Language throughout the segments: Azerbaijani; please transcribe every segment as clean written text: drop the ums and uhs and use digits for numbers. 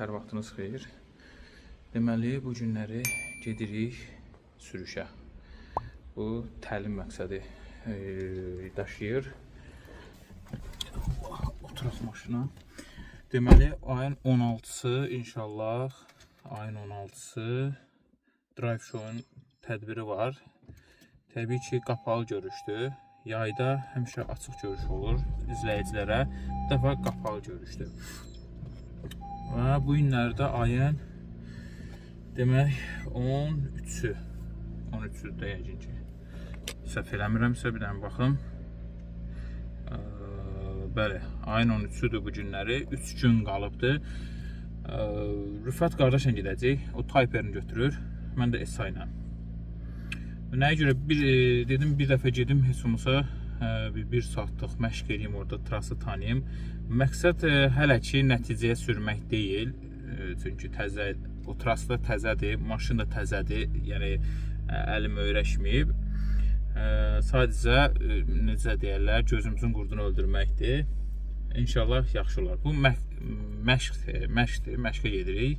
Hər vaxtınız xeyir. Deməli, bu günləri gedirik sürüşə. Bu təlim məqsədi daşıyır. Oturaq maşına. Deməli, ayın 16-sı inşallah, ayın 16-sı Drive Show-un tədbiri var. Təbii ki, qapalı görüşdür. Yayda həmişə açıq görüş olur izləyicilərə. Bu dəfə qapalı görüşdür. Və bu günlərdə ayın demək 13-ü deyəcək ki, səhv eləmirəmsə bir dənə baxım. Bəli, ayın 13-üdür bu günləri, 3 gün qalıbdır. Rüfət qardaşla gedəcək, o Tayperini götürür, mən də SA ilə. Nəyə görə dedim bir dəfə gedim heç olmasa bir saatlıq məşq edeyim, orada trası tanıyım. Məqsəd hələ ki nəticəyə sürmək deyil, çünki o trasda təzədir, maşın da təzədir, yəni əlim öyrəşməyib. Sadəcə necə deyərlər, gözümüzün qurdunu öldürməkdir. İnşallah yaxşı olar. Bu məşqdir, məşqə gedirik.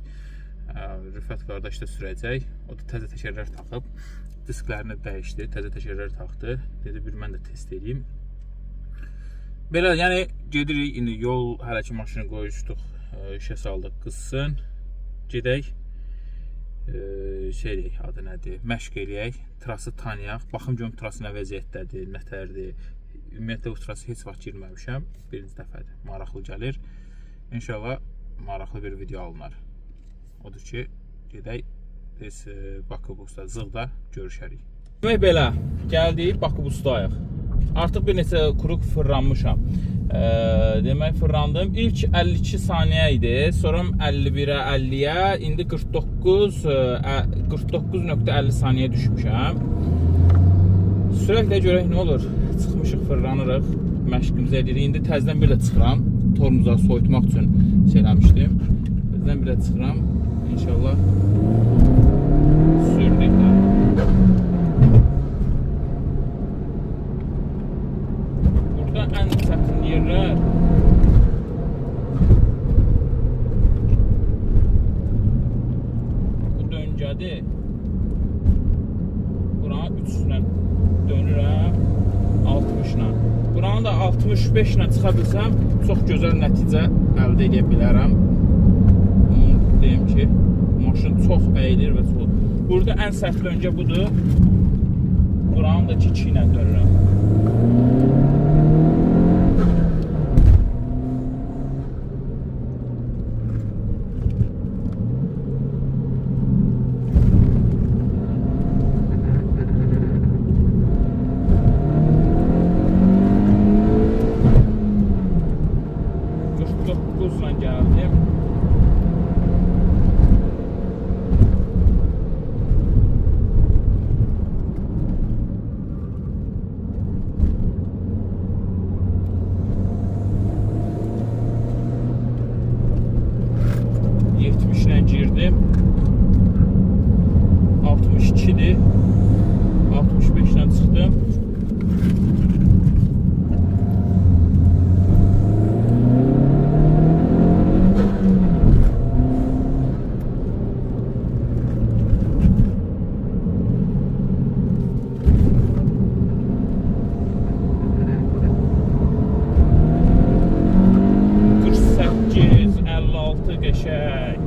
Rüfət qardaş da sürəcək, o da təzə təkərlər taxıb. Disklərini dəyişdi, təzə təkərlər taxdı. Dedi, bir mən də test edeyim. Belə, yəni gedirik, indi yol hələ ki maşını qoyuşduq, işə saldıq, qızsın. Gedək, adı nədir, məşq eləyək, trası tanıyaq, baxım görüm trası nə vəziyyətdədir, nətərdir. Ümumiyyətlə o trası heç vaxt girməmişəm, birinci dəfədir, maraqlı gəlir. İnşallah maraqlı bir video alınar. Odur ki, gedək. Biz Bakıbusda, Zığda görüşərik. Demək belə, gəldik Bakıbustayıq. Artıq bir neçə quruq fırlanmışam. Demək fırlandım. İlk 52 saniyə idi, sonra 51-ə, 50-yə, indi 49.50 saniyə düşmüşəm. Sürəklə görək nə olur. Çıxmışıq, fırlanırıq, məşqimizi edirik. İndi təzdən bir də çıxıram. Tormuza soyutmaq üçün eləmişdim. Təzdən bir də çıxıram. İnşallah sürdük də. Burada ən çətin yerlər bu döngədir. Buranı 3 ilə dönürəm, 60 ilə. Buranı da 65 ilə çıxa bilsəm, çox gözəl nəticə əldə edə bilərəm. Onu deyim ki, maşın çox əyilir və çox. Burada ən sərt döngə budur. Buranın da 2 ilə dönürəm. Girdim. 62'dir. 65'den çıktım. Qəşəng.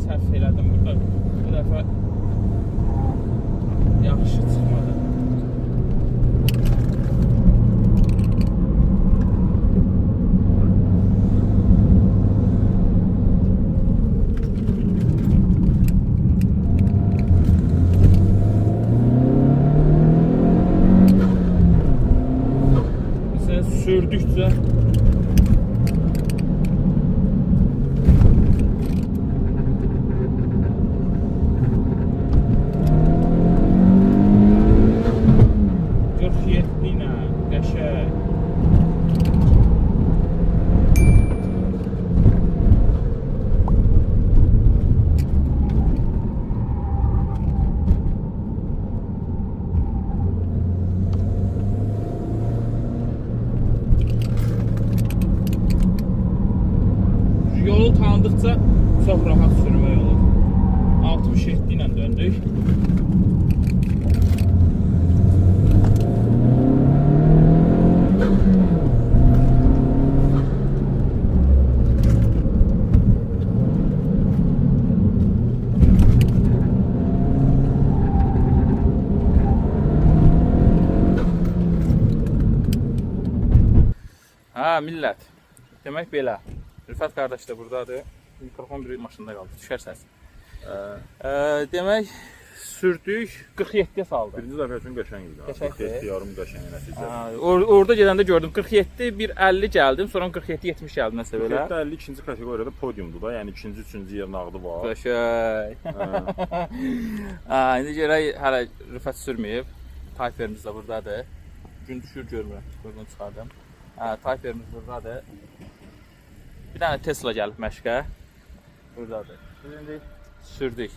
Səhv elədim burada. Bu dəfə yaxşı çıxmadı. Sürdükçe Ha, millət. Demək belə. Rüfət qardaş da buradadır. Mikrofon bir maşında qaldı. Düşər səs. Demək sürdük, 47-yə saldı. Birinci dəfə üçün qəşəng idi. 47 yarım qəşəng nəticə. Orada gedəndə gördüm 47, bir 50 gəldim, sonra 47-70 gəldim nəsə belə. 47-50 ikinci kateqoriyada podiumdur da, yəni ikinci, üçüncü yerin ağdı var. Qəşəng. İndi görək hələ Rüfət sürməyib. Tayferimiz də buradadır. Gün düşür görmürəm. Buradan çıxardım. Tayferimiz buradadır. Bir dənə Tesla gəlib məşqə. Buradadır. Biz indi sürdük.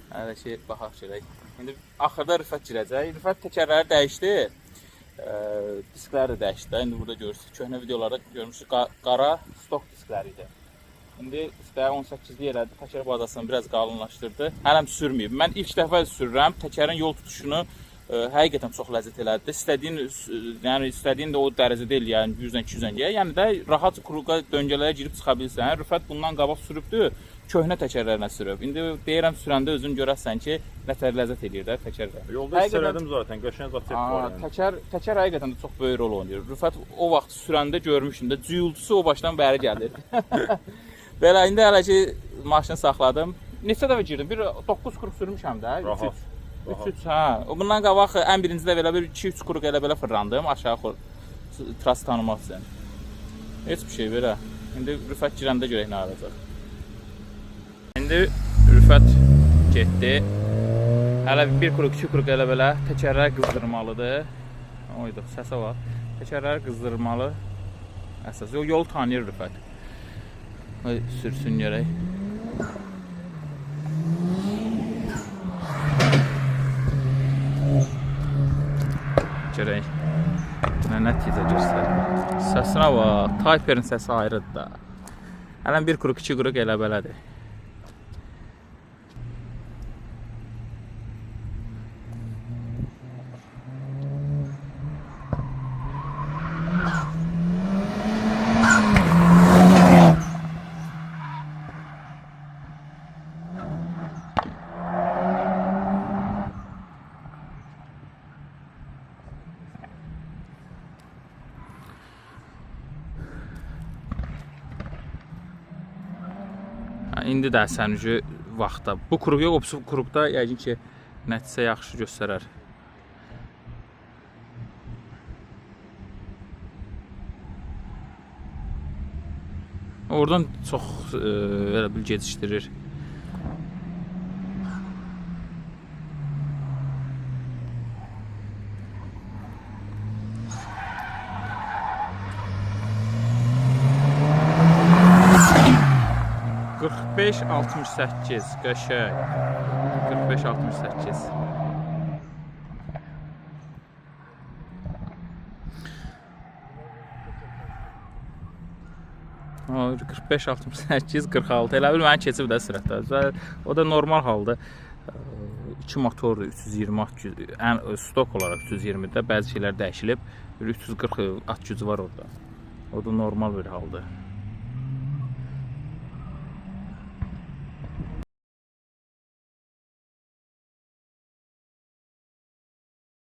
Hələ ki, baxaq görək. İndi axırda Rüfət girəcək. Rüfət təkərləri dəyişdi. Diskləri də dəyişdi. İndi burada görürsünüz. Köhnə videolarda görmüşsünüz. Qara stok diskləri idi. İndi diskləri 18-li elədi. Təkər bazasını biraz qalınlaşdırdı. Hələm sürməyib. Mən ilk dəfə sürürəm. Təkərin yol tutuşunu həqiqətən çox ləzzət elədi. İstədiyin də o dərəcədə deyil, yəni 100-dən 200-dən deyə. Yəni də rahat kruqa döngələrə girib çıxa bilirsən. Rüfət bundan qabaq sürübdü, köhnə təkərlərinə sürüb. İndi deyirəm sürəndə özün görərsən ki, nətər ləzzət eləyir də təkərlə. Yolda hiss elədim zaten, qəşəng zat var yəni. Təkər həqiqətən də çox böyük rol oynayır. Rüfət o vaxt sürəndə görmüşdüm də, cüyültüsü o başdan bəri gəlir. Belə indi hələ ki maşını saxladım. Neçə dəfə girdim? Bir 9-40 sürmüşəm də. Rahat. 3-3, hə. Bundan qabaq ən birincidə belə bir 2-3 quruq elə fırlandım aşağı tras tanımaq üçün. Heç bir şey belə. İndi Rüfət girəndə görək nə olacaq. İndi Rüfət getdi. Hələ bir quruq, 2 quruq elə belə təkərlər qızdırmalıdır. Oyduq, səsə var. Təkərləri qızdırmalı. Əsas yol tanıyır Rüfət. Sürsün görək. Görək. Nə nəticə göstərir. Səsinə bax, Tayferin səsi ayrıdır da. Hələn bir quruq, 2 quruq elə belədir. İndi də sənücü vaxtda. Bu quruq yox, bu quruqda yəqin ki, nəticə yaxşı göstərər. Oradan çox elə bil gecişdirir. Beş 68 qəşəng. 45 68. O 45 68 46 elə bil məni keçib də sürətdə. Və o da normal halda 2 motordur 320 at gücü. Ən stok olaraq 320-də bəzi şeylər dəyişilib. 340 at gücü var orada. O da normal bir haldır.